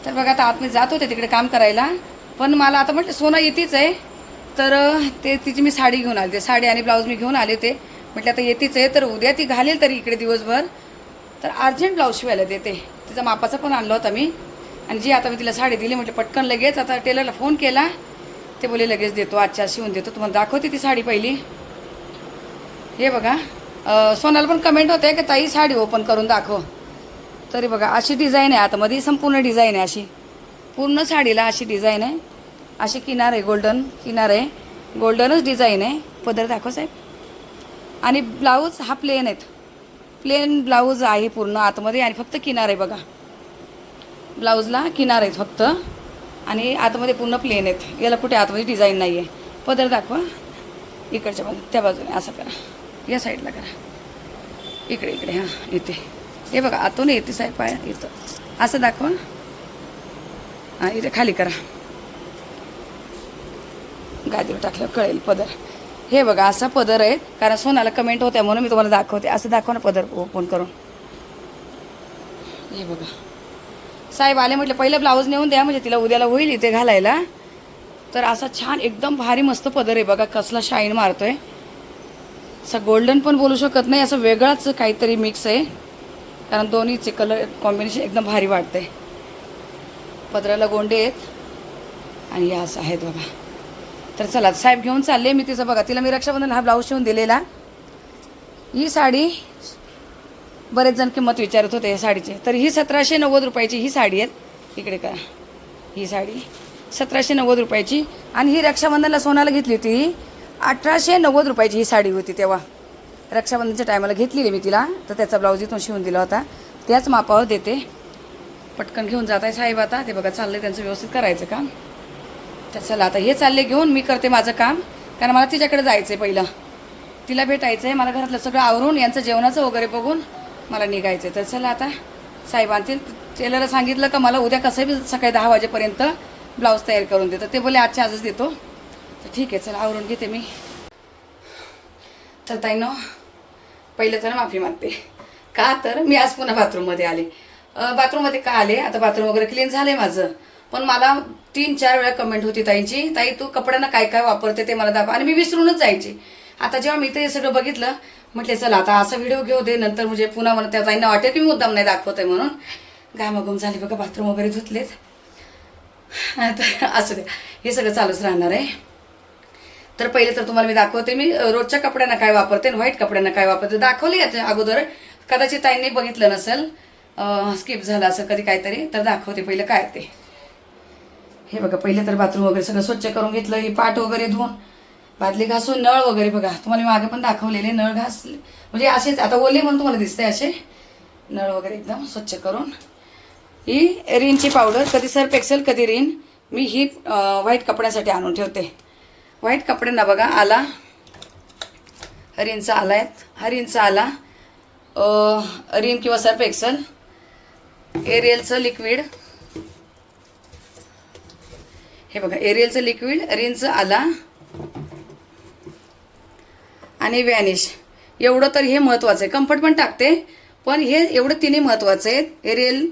तर बघा आता आत मी जात होते तिकडे काम करायला, पण मला आता म्हटलं सोना येतेच आहे, तर ते तिची मी साडी घेऊन आले, ते साडी आणि ब्लाऊज मी घेऊन आले. ते म्हटलं आता येतेच आहे तर उद्या ती घालेल तरी इकडे दिवसभर, तर अर्जंट ब्लाऊज शिवायला देते. तिचा मापाचा पण आणला होता मी, आणि जी आता मी तिला साडी दिली म्हटलं पटकन लगेच. आता टेलरला फोन केला, ते बोले लगेच देतो, आजच्या शिवून देतो. तुम्हाला दाखवते ती साडी पहिली. हे बघा, सोनाला पण कमेंट होते की ताई साडी ओपन करून दाखव. तरी बघा अशी डिझाईन आहे आतमध्ये, संपूर्ण डिझाईन आहे अशी, पूर्ण साडीला अशी डिझाईन आहे. अशी किनार आहे, गोल्डन किनार आहे, गोल्डनच डिझाईन आहे. पदर दाखव साहेब. आणि ब्लाऊज हा प्लेन आहेत, प्लेन ब्लाऊज आहे पूर्ण आतमध्ये, आणि फक्त किनार आहे बघा, ब्लाऊजला किनार आहेत फक्त, आणि आतमध्ये पूर्ण प्लेन आहेत. याला कुठे आतमध्ये डिझाईन नाही आहे. पदर दाखवा इकडच्या बाजूने, त्या बाजूने असं करा, या साईडला करा, इकडे इकडे, हां इथे. हे बघा आतून येते साहेब, पाय इथं असं दाखवा, हां इथे खाली करा, गादीवर टाकलं कळेल पदर. हे बघा असा पदर आहे, कारण सोनाला कमेंट होत्या म्हणून मी तुम्हाला दाखवते. असं दाखवा ना पदर ओपन करून. हे बघा साहेब आले, म्हटलं पहिलं ब्लाऊज नेऊन द्या म्हणजे तिला उद्याला होईल इथे घालायला. तर असा छान एकदम भारी मस्त पदर आहे बघा, कसला शाईन मारतोय. असं गोल्डन पण बोलू शकत नाही, असं वेगळाच काहीतरी मिक्स आहे, कारण दोन्हीचे कलर कॉम्बिनेशन एकदम भारी वाटतंय. पदराला गोंडे आहेत आणि या असं आहेत बघा. तर चला साहेब घेऊन चालले मी तिचं. बघा तिला मी रक्षाबंधन हा ब्लाऊज शिवून दिलेला. ही साडी बरेच जण किंमत विचारत होते या साडीची, तर ही 1790 रुपयाची ही साडी आहे. इकडे करा, ही साडी 1790 रुपयाची, आणि ही रक्षाबंधनला सोनाला घेतली होती 1890 रुपयाची ही साडी होती. तेव्हा रक्षाबंधनच्या टायमाला घेतलेली मी तिला, तर त्याचा ब्लाऊज इथून शिवून दिला होता. त्याच मापावर देते. पटकन घेऊन जात आहे साहेब आता. ते बघा चाललं त्यांचं व्यवस्थित करायचं काम. तर चला आता हे चालले घेऊन, मी करते माझं काम, कारण मला तिच्याकडे जायचं आहे, पहिलं तिला भेटायचं आहे. मला घरातलं सगळं आवरून यांचं जेवणाचं वगैरे बघून मला निघायचं आहे. तर चला आता साहेब आणतील. टेलरला सांगितलं का मला उद्या कसं बी सकाळी 10 वाजेपर्यंत ब्लाऊज तयार करून देतो. ते बोले आजच्या आजच देतो. तर ठीक आहे, चला आवरून घेते मी. तर ताईनो पहिलं तर माफी मागते, का तर मी आज पुन्हा बाथरूममध्ये आले. बाथरूममध्ये का आले, आता बाथरूम वगैरे क्लीन झालं आहे माझं, पण मला 3-4 वेळा कमेंट होती ताईंची, ताई तू कपड्यांना काय काय वापरते ते मला दाखव, आणि मी विसरूनच जायची. आता जेव्हा मी ते सगळं बघितलं, म्हटले चला आता असा व्हिडिओ घेऊ दे, नंतर म्हणजे पुन्हा मला त्या ताईंना वाटेल की मी मुद्दाम नाही दाखवत आहे म्हणून. घामाघूम झाली बघा, बाथरूम वगैरे धुतलेत. तर असू द्या, हे सगळं चालूच राहणार आहे. तर पहिले तर तुम्हाला मी दाखवते मी रोजच्या कपड्यांना काय वापरते, व्हाईट कपड्यांना काय वापरते. दाखवले याच्या अगोदर, कदाचित ताईंनी बघितलं नसेल, स्किप झालं असं कधी काहीतरी. तर दाखवते पहिलं काय ते. हे बघा पहिले तर बाथरूम वगैरे सगळं स्वच्छ करून घेतलं. ही पाट वगैरे धुवून, बादली घासून, नळ वगैरे बघा तुम्हाला मी मागे पण दाखवलेले, नळ घासले म्हणजे असेच आता ओले म्हणून तुम्हाला दिसते असे नळ वगैरे एकदम स्वच्छ करून. ही रिनची पावडर, कधी सर्फ एक्सेल कधी रिन, मी ही व्हाईट कपड्यासाठी आणून ठेवते. व्हाईट कपड्यांना बघा आला, रिनचा आला आहे, हा रिनचा आला, रिन किंवा सर्फ एक्सेल, एरियलचं लिक्विड, हे बघा एरियलचं लिक्विड, रिनचं आला, आणि वॅनिश. एवढं तर हे महत्त्वाचं आहे. कम्फर्ट पण टाकते, पण हे एवढं तिन्ही महत्त्वाचं आहे. एरियल,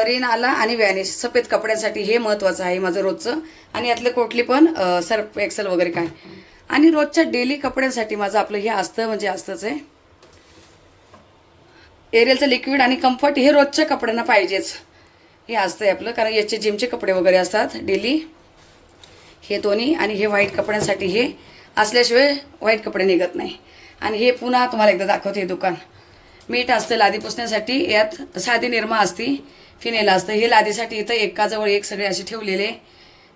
रिन आला आणि वॅनिश सफेद कपड्यांसाठी हे महत्त्वाचं आहे माझं रोजचं. आणि यातले कोटली पण सर्फ एक्सेल वगैरे काय. आणि रोजच्या डेली कपड्यांसाठी माझं आपलं हे असतं म्हणजे असतंच आहे. एरियलचं लिक्विड आणि कम्फर्ट हे रोजच्या कपड्यांना पाहिजेच, हे असतं आहे आपलं, कारण याचे जिमचे कपडे वगैरे असतात डेली, हे दोन्ही. आणि हे व्हाईट कपड्यांसाठी हे असल्याशिवाय व्हाईट कपडे निघत नाही. आणि हे पुन्हा तुम्हाला एकदा दाखवते हे दुकान. मीठ असतं लादी पुसण्यासाठी, यात साधी निरमा असती, फिनेल असतं. हे लादीसाठी इथं एकाजवळ एक सगळे असे ठेवलेले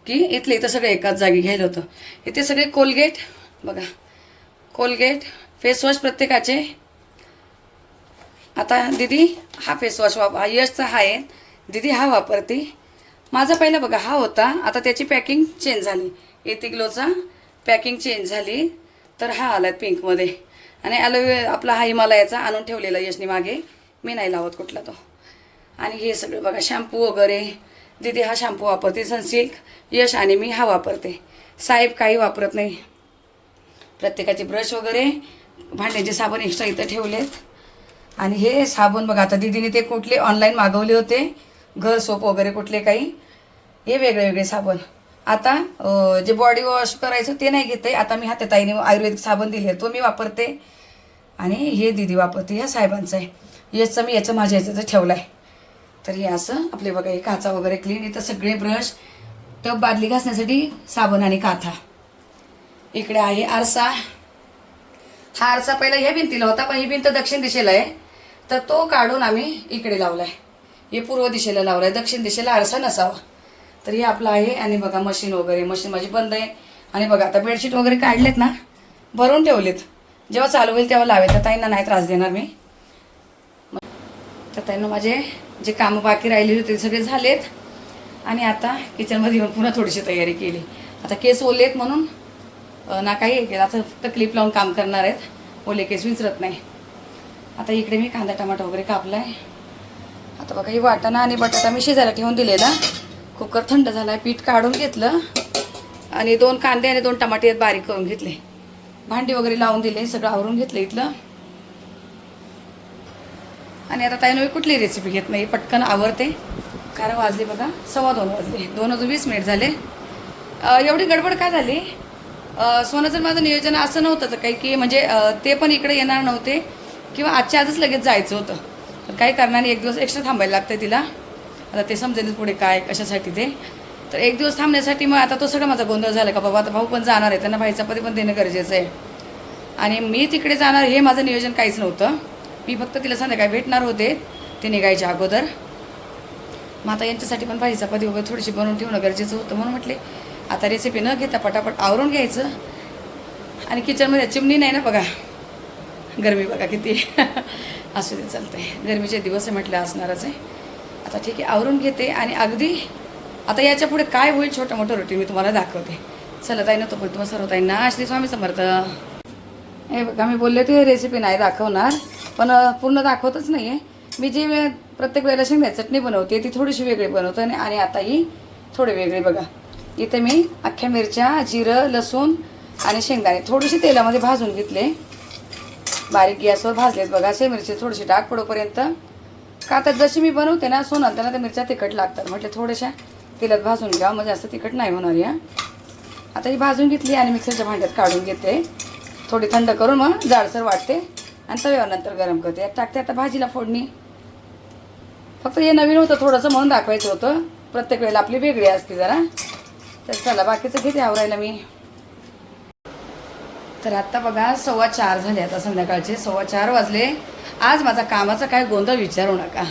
की इथले इथं सगळे एकाच जागी घ्यायला होतं. इथे सगळे कोलगेट बघा, कोलगेट फेसवॉश प्रत्येकाचे. आता दीदी हा फेसवॉश हा यशचा हा आहे, दीदी हा वापरते. माझा पहिला बघा हा होता, आता त्याची पॅकिंग चेंज झाली, एथिग्लोचा पॅकिंग चेंज झाली, तर हा आला पिंकमध्ये. आणि आपला हा हिमालयाचा आणून ठेवलेला यशनी मागे, मी नाही लावत कुठला तो. आणि हे सगळं बघा शॅम्पू वगैरे, दीदी हा शॅम्पू वापरते सनसिल्क, यश आणि मी हा वापरते. साहेब काही वापरत नाही. प्रत्येकाचे ब्रश वगैरे, भांड्याचे साबण एक्स्ट्रा इथं ठेवलेत. आणि हे साबण बघा, आता दीदीने ते कुठले ऑनलाईन मागवले होते, घर सोप वगैरे कुठले काही, हे वेगळे वेगळे साबण. आता जे बॉडी वॉश करायचं ते नाही घेते, आता मी हातात ताईने आयुर्वेदिक साबण दिले तो मी वापरते, आणि हे दीदी वापरते, ह्या साहेबांचं आहे. याचं मी माझ्या ह्याचं ठेवलं आहे. तर हे असं आपले बघा, हे काचा वगैरे क्लीन, इथं सगळे ब्रश, टब बादली घासण्यासाठी साबण आणि काथा. इकडे आहे आरसा. हा आरसा पहिला ह्या भिंतीला होता, पण ही भिंत दक्षिण दिशेला आहे, तर तो काढून आम्ही इकडे लावला आहे. हे पूर्व दिशेला लावला आहे, दक्षिण दिशेला आरसा नसावा. तर हे आपलं आहे. आणि बघा मशीन वगैरे, मशीन माझी बंद आहे. आणि बघा आता बेडशीट वगैरे काढलेत ना, भरून ठेवलेत, जेव्हा चालू होईल तेव्हा लावेल. तर ताईंना नाही त्रास देणार मी. तर ताईंना माझे जे कामं बाकी राहिलेले होते ते सगळे झालेत. आणि आता किचनमध्ये येऊन पुन्हा थोडीशी तयारी केली. आता केस ओलेत म्हणून ना काही केलं, आता फक्त क्लिप लावून काम करणार आहेत, ओले केस विचारत नाही. आता इकडे मी कांदा टमाटा वगैरे कापला आहे. आता बघा ही वाटाणा आणि बटाटा मी शिजायला ठेवून दिलेला, कुकर थंड झाला आहे, पीठ काढून घेतलं, आणि 2 कांदे आणि 2 टमाटे बारीक करून घेतले, भांडी वगैरे लावून दिले, सगळं आवरून घेतलं इथलं. आणि आता ताईनं कुठली रेसिपी घेत नाही, पटकन आवरते, कारण वाजले बघा 2:15 वाजले, 2:20 झाले. एवढी गडबड काय झाली, सोनाचं माझं नियोजन असं नव्हतं तर काही की म्हणजे ते पण इकडे येणार नव्हते, किंवा आजच्या आजच लगेच जायचं होतं. तर काही कारणाने 1 दिवस एक्स्ट्रा थांबायला लागतं तिला. आता ते समजेल पुढे काय कशासाठी ते. तर 1 दिवस थांबण्यासाठी मग आता तो सगळा माझा गोंधळ झाला का बाबा आता भाऊ पण जाणार आहे, त्यांना भाईचा पती पण देणं गरजेचं आहे, आणि मी तिकडे जाणार हे माझं नियोजन काहीच नव्हतं. मी फक्त तिला संध्याकाळी भेटणार होते ते निघायच्या अगोदर. मग आता यांच्यासाठी पण भाजी चपाती वगैरे थोडीशी बनवून ठेवणं गरजेचं होतं, म्हणून म्हटले आता रेसिपी न घेता पटापट आवरून घ्यायचं. आणि किचनमध्ये चिमणी नाही ना बघा, गरमी बघा किती असू दे चालतं आहे, गरमीचे दिवस आहे म्हटलं असणारच आहे. आता ठीक आहे आवरून घेते, आणि अगदी आता याच्या पुढे काय होईल छोटं मोठं रुटीन मी तुम्हाला दाखवते. चला ताईनं तो पण तुम्हाला सर्व ताईंना श्री स्वामी समर्थ. हे बघा मी बोलले ते रेसिपी नाही दाखवणार, पण पूर्ण दाखवतच नाही आहे. मी जे प्रत्येक वेळेला शेंगदाण्याची चटणी बनवते ती थोडीशी वेगळी बनवते, आणि आता ही थोडी वेगळी. बघा इथे मी अख्ख्या मिरच्या, जिरं, लसूण आणि शेंगदाणे थोडीशी तेलामध्ये भाजून घेतले, बारीक गॅसवर भाजलेत. बघा असे मिरची थोडीशी डाग पडोपर्यंत, का तर जशी मी बनवते ना सोनाल त्यांना त्या मिरच्या तिखट लागतात, म्हटले थोड्याशा तेलात भाजून घ्या, म्हणजे जास्त तिखट नाही होणार या. आता ही भाजून घेतली आणि मिक्सरच्या भांड्यात काढून घेते, थोडी थंड करून मग जाडसर वाटते, आणि तव्यावर नंतर गरम करते. टाकते आता भाजीला फोडणी. फक्त हे नवीन होतं थोडंसं म्हणून दाखवायचं होतं, प्रत्येक वेळेला आपली वेगळी असते जरा. तर चला बाकीचं घेते आवरायला मी. तर आत्ता बघा 4:15 झाले, आता संध्याकाळचे 4:15 वाजले. आज माझा कामाचा काय गोंधळ विचारू नका.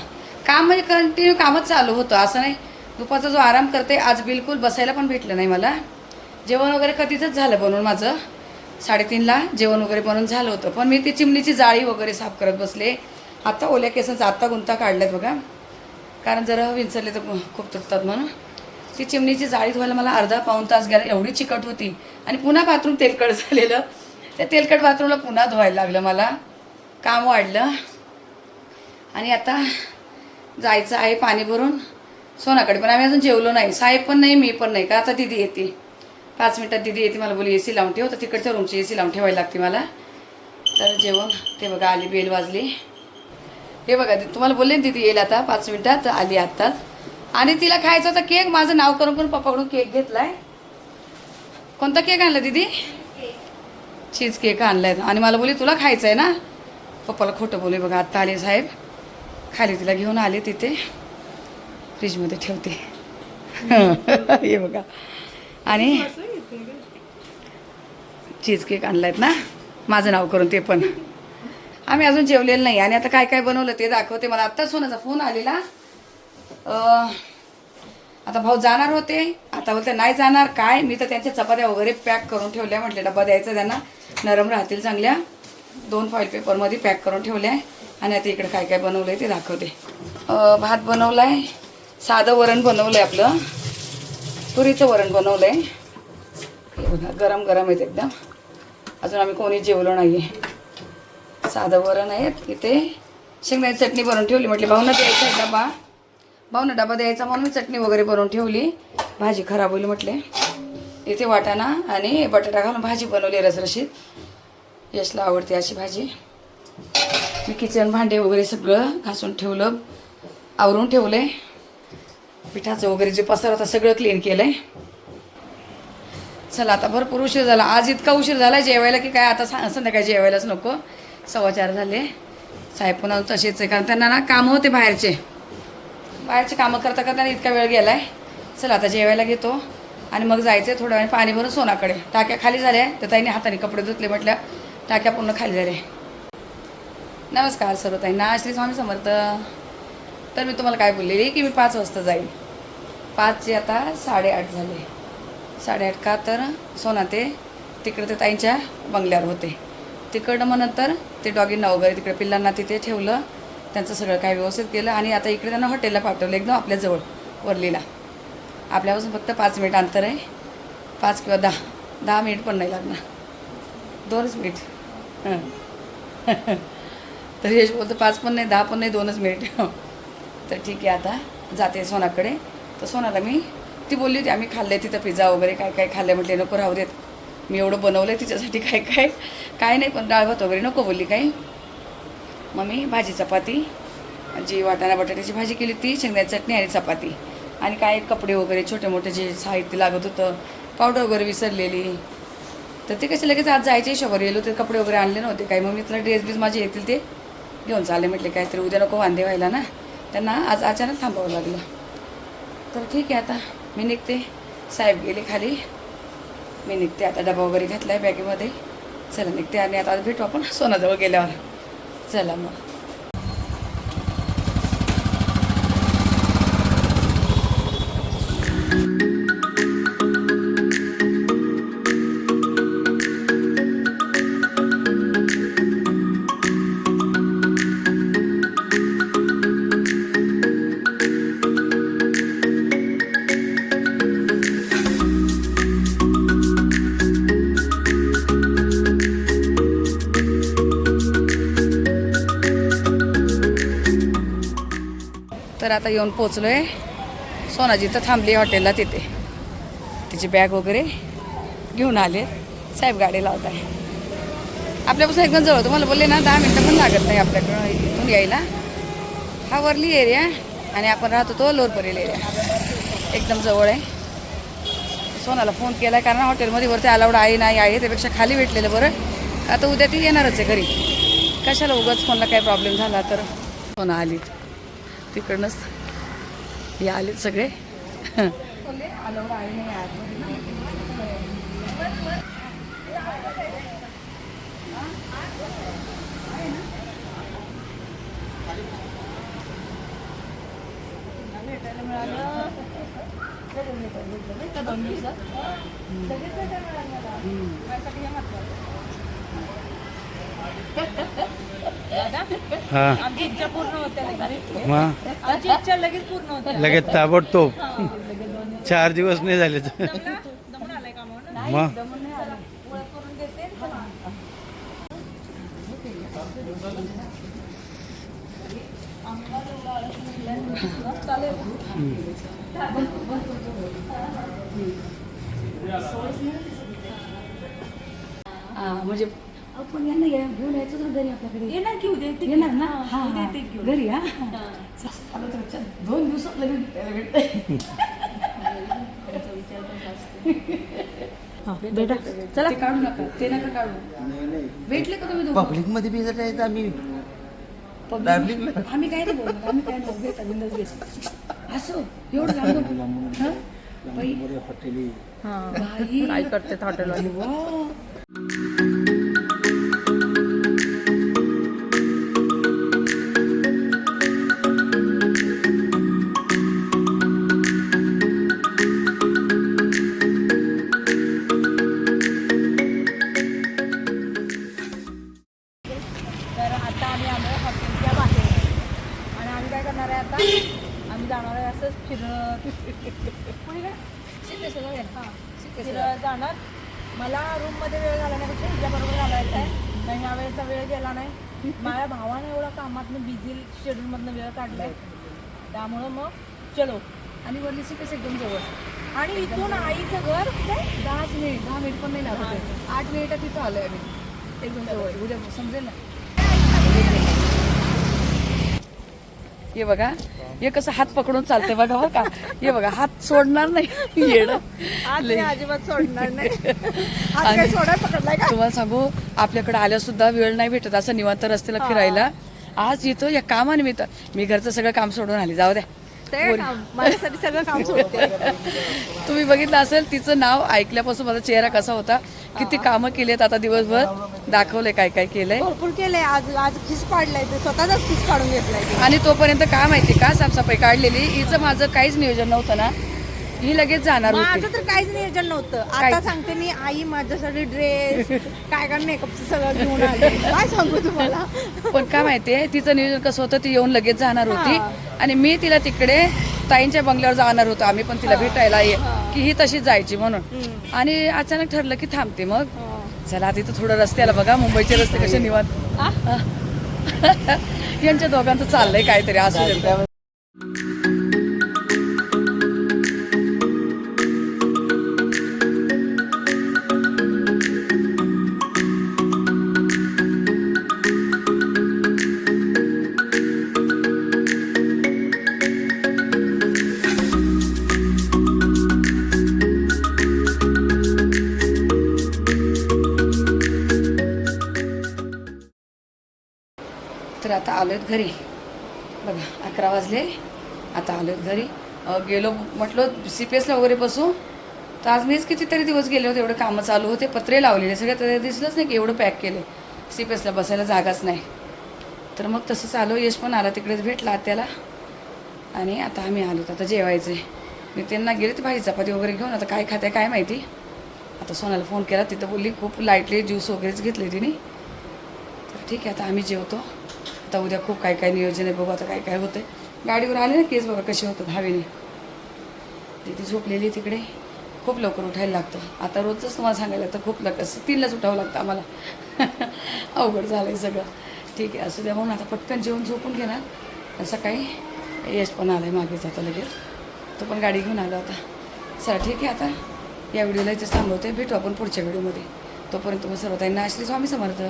काम म्हणजे कंटिन्यू कामच चालू होतं, असं नाही. दुपारचा जो आराम करते आज बिलकुल बसायला पण भेटलं नाही मला. जेवण वगैरे कधीच झालं बनवून माझं, 3:30ला जेवण वगैरे बनवून झालं होतं, पण मी ती चिमणीची जाळी वगैरे साफ करत बसले. आता ओल्या केसांचा आत्ता गुंता काढल्यात बघा, कारण जरा विंचरले तर खूप तुटतात म्हणून. ती चिमणीची जाळी धुवायला मला अर्धा-पाऊण तास गेला, एवढी चिकट होती. आणि पुन्हा बाथरूम तेलकट झालेलं, त्या तेलकट बाथरूमला पुन्हा धुवायला लागलं मला, काम वाढलं. आणि आता जायचं आहे पाणी भरून सोनाकडे, पण आम्ही अजून जेवलो नाही, साहेब पण नाही, मी पण नाही, का आता दिदी येते 5 मिनिटात. दिदी येते, मला बोली AC लावून ठेव, तर तिकडच्या रूमची AC लावून ठेवायला लागते मला. तर जेवण ते बघा आली, बेल वाजली. हे बघा तुम्हाला बोलले ना दिदी येईल आता 5 मिनिटात, आली आत्ताच. आणि तिला खायचा होता केक, माझं नाव करून करून पप्पाकडून केक घेतलाय. कोणता केक आणला दिदी? चीज केक आणलाय. आणि मला बोली तुला खायचं आहे ना, पप्पाला खोटं बोले. बघा आत्ता आले साहेब, खाली तिला घेऊन आले, तिथे फ्रीजमध्ये ठेवते. हे बघा, आणि चीज केक आणलायत ना माझं नाव करून, ते पण. आम्ही अजून जेवलेलं नाही, आणि आता काय काय बनवलं ते दाखवते. मला आत्ताच सोनाचा फोन आलेला, आता भाऊ जाणार होते, आता बोलते नाही जाणार काय. मी तर त्यांच्या चपात्या वगैरे पॅक करून ठेवल्या, म्हटले डबा द्यायचा त्यांना, नरम राहतील चांगल्या. 2 फॉईल पेपरमध्ये पॅक करून ठेवल्या. आणि आता इकडे काय काय बनवलं आहे ते दाखवते. भात बनवला आहे, साधं वरण बनवलं आहे, आपलं तुरीचं वरण बनवलं आहे. गरम गरम आहेत एकदम, अजून आम्ही कोणी जेवलो नाही आहे. साधं वरण आहे, इथे शेंगदाण्याची चटणी बनवून ठेवली, म्हटले भाऊंना द्यायचा आहे डबा, भाऊंना डबा द्यायचा म्हणून मी चटणी वगैरे बनवून ठेवली. भाजी खराब होईल म्हटले. इथे वाटाणा आणि बटाटा घालून भाजी बनवली रसरशीत, यशला आवडते अशी भाजी. मी किचन भांडे वगैरे सगळं घासून ठेवलं, आवरून ठेवले. पिठाचं वगैरे जे पसार होता सगळं क्लीन केलं आहे. चला आता भरपूर उशीर झाला. आज इतका उशीर झाला जेवायला की काय आता संध्याकाळी जेवायलाच नको. 4:15 झाले. साहेब पुन्हा तसेच आहे कारण त्यांना ना कामं होते बाहेरचे कामं करता करता इतका वेळ गेला आहे. चला आता जेवायला घेतो आणि मग जायचं आहे थोड्या वेळाने पाणी भरून सोनाकडे. टाक्या खाली झाल्या तर ताईने हाताने कपडे धुतले म्हटल्या टाक्या पूर्ण खाली झाल्या. नमस्कार सर्व ताईंना, श्री स्वामी समर्थ. तर मी तुम्हाला काय बोललेली की मी 5 वाजता जाईल. 5चे आता 8:30 झाले. 8:30 का तर सोना ते तिकडे ते ताईंच्या बंगल्यावर होते. तिकडं मग नंतर ते डॉगींना वगैरे तिकडे पिल्लांना तिथे ठेवलं. त्यांचं सगळं काय व्यवस्थित केलं आणि आता इकडे त्यांना हॉटेलला पाठवलं एकदम आपल्याजवळ वरलीला. आपल्यापासून फक्त 5 मिनिट अंतर आहे. 5 किंवा 10 मिनिट पण नाही लागणार. 2च मिनिट. तर यश बोलतो 5 पण नाही 10 पण नाही 2च मिनिट. तर ठीक आहे आता जाते सोनाकडे. तर सोनाला ती बोलली होती आम्ही खाल्लं आहे तिथं पिझ्झा वगैरे काय काय खाल्लं. म्हटले नको राहू देत मी एवढं बनवलं आहे तिच्यासाठी काय नाही पण डाळ भात वगैरे नको बोलली काही. मग मी भाजी चपाती जी वाटाणा बटाट्याची भाजी केली ती, शेंगदाण्याची चटणी आणि चपाती आणि काय कपडे वगैरे छोटे मोठे जे साहित्य लागत होतं, पावडर वगैरे विसरलेली. तर ते कसे लगेच आज जायचे हिशोबावर गेलो ते कपडे वगैरे आणले नव्हते काही. मग मी तुला ड्रेस माझे येतील ते घेऊन चालले. म्हटले काहीतरी उद्या नको वांदे व्हायला ना. त्यांना आज अचानक थांबावं लागलं. तर ठीक आहे आता मी निघते. साहेब गेले खाली, मी निघते आता. डबा वगैरे घेतला आहे बॅगेमध्ये. चला निघते आणि आता भेटू आपण सोनाजवळ गेल्यावर. चला मग. तर आता येऊन पोचलो आहे. सोनाजी तर थांबली हॉटेलला तिथे. तिची बॅग वगैरे घेऊन आले. साहेब गाडी लावत आहे. आपल्यापासून एकदम जवळ. तुम्हाला बोलले ना 10 मिनटं पण लागत नाही आपल्याकडं इथून यायला. हा वरली एरिया आणि आपण राहतो तो लोरपरेल एरिया. एकदम जवळ आहे. सोनाला फोन केला आहे कारण हॉटेलमध्ये वरती अलाउड आहे नाही आहे त्यापेक्षा खाली भेटलेलं बरं. आता उद्या ती येणारच आहे घरी. कशाला उगाच फोनला काय प्रॉब्लेम झाला तर. सोना आली तिकडनंच हे आलेत सगळे. अलाउड आहे नाही भेटायला मिळालं 2 दिवसात. आमची इच्छा पूर्ण होते. आमची इच्छा लगेच पूर्ण होते. लगेच ताबडतोब 4 दिवस नाही झाले. दमून आलाय का मग? म्हणजे आपण यांना घेऊन यायचं ना घरी आपल्याकडे. येणार की उद्या येणार ना. हा घरी. हा 2 दिवसात लगेच भेटते. बेटा चला काढू नका ते नका काढू. भेटले का तुम्ही पब्लिक मध्ये भेटत आहेत आम्ही. आम्ही काय नाही बोलणार. आम्ही काय नाही भेटा बिंदास भेट असं एवढं लांब. काय करते हॉटेलवाली. तर आता आम्ही आलो हॉटेलच्या बाहेर आणि आम्ही काय करणार आहे आता आम्ही जाणार आहे असंच फिरत फिरत जाणार. मला रूममध्ये वेळ घालण्यापेक्षा हिच्याबरोबर घालायचा आहे. नाही ह्या वेळेचा वेळ गेला नाही. माझ्या भावानं एवढा कामातनं बिझी शेड्यूलमधनं वेळ काढला आहे त्यामुळं मग चलो. आणि वरली सिपेस एकदम जवळ आणि इथून आईचं घर 10 मिनिट पण नाही लागत. 8 मिनिटात तिथं आलोय आम्ही. एकदम जवळ. उद्या समजेल ना. हे बघा हे कसं हात पकडून चालते बघा बरं का. हे बघा हात सोडणार नाही येणं. आज मी अजिबात सोडणार नाही. आज काय सोडायला पकडलाय का? तुम्हाला सांगू आपल्याकडे आल्या सुद्धा वेळ नाही भेटत असं निवांत रस्त्याला फिरायला. आज इथं या कामानिमित्त मी घरचं सगळं काम सोडून आली. जाऊ द्या ते काम माझ्यासाठी सगळं काम सोडते. तुम्ही बघितलं असेल तिचं नाव ऐकल्यापासून माझा चेहरा कसा होता. किती कामं केलेत आता दिवसभर दाखवले काय काय केलंय. भरपूर केलंय. आज खिस पाडलाय ते स्वतःच खिस काढून घेतलाय ते. आणि तोपर्यंत काय माहिती का साफसफाई काढलेली हिचं माझं काहीच नियोजन नव्हतं ना. ही लगेच जाणार होती. माझं तर काहीच नियोजन नव्हतं. आता सांगते मी आई माझ्यासाठी ड्रेस काय काय मेकअपचं सगळं घेऊन आले. काय सांगू तुम्हाला. पण काय माहितीये तिचं नियोजन कसं होतं ती येऊन लगेच जाणार होती आणि मी तिला तिकडे ताईंच्या बंगल्यावर जाणार होतो. आम्ही पण तिला भेटायला की ही तशीच जायची म्हणून. आणि अचानक ठरलं की थांबते मग चला आता इथं थोडं रस्त्याला बघा मुंबईचे रस्ते कसे निवांत. यांच्या दोघांचं चाललंय काहीतरी असू दे. तर आता आलोत घरी बघा 11 वाजले. आता आलोत घरी. गेलो म्हटलं CPSला वगैरे बसू. तर आज मीच कितीतरी दिवस गेले होते. एवढे कामं चालू होते. पत्रे लावलेले सगळं दिसलंच नाही की एवढं पॅक केले. CPSला बसायला जागाच नाही. तर मग तसंच आलो. यश पण आला तिकडेच भेटला त्याला. आणि आता आम्ही आलो. आता जेवायचं आहे. मी त्यांना गेले ते भाजी चपाती वगैरे घेऊन. आता काय खाते काय माहिती. आता सोनाला फोन केला. तिथं बोलली खूप लाईटली ज्यूस वगैरेच घेतले तिने. तर ठीक आहे आता आम्ही जेवतो. आता उद्या खूप काय काय नियोजन आहे बघू आता काय काय होतं. गाडीवर आले ना केस बघा कसे होतात हवेने. तिथे झोपलेली तिकडे. खूप लवकर उठायला लागतं. आता रोजच तुम्हाला सांगायला तर खूप लवकर 3लाच उठावं लागतं आम्हाला. अवघड झालं आहे सगळं. ठीक आहे असू द्या म्हणून आता पटकन जेवण झोपून घेणार. सकाळी यश पण आलं आहे मागेच आता लगेच. तो पण गाडी घेऊन आला होता. चला ठीक आहे आता या व्हिडिओला इथेच थांबवते. भेटू आपण पुढच्या व्हिडिओमध्ये. तोपर्यंत मग सर्व ताईंना श्री स्वामी समर्थ.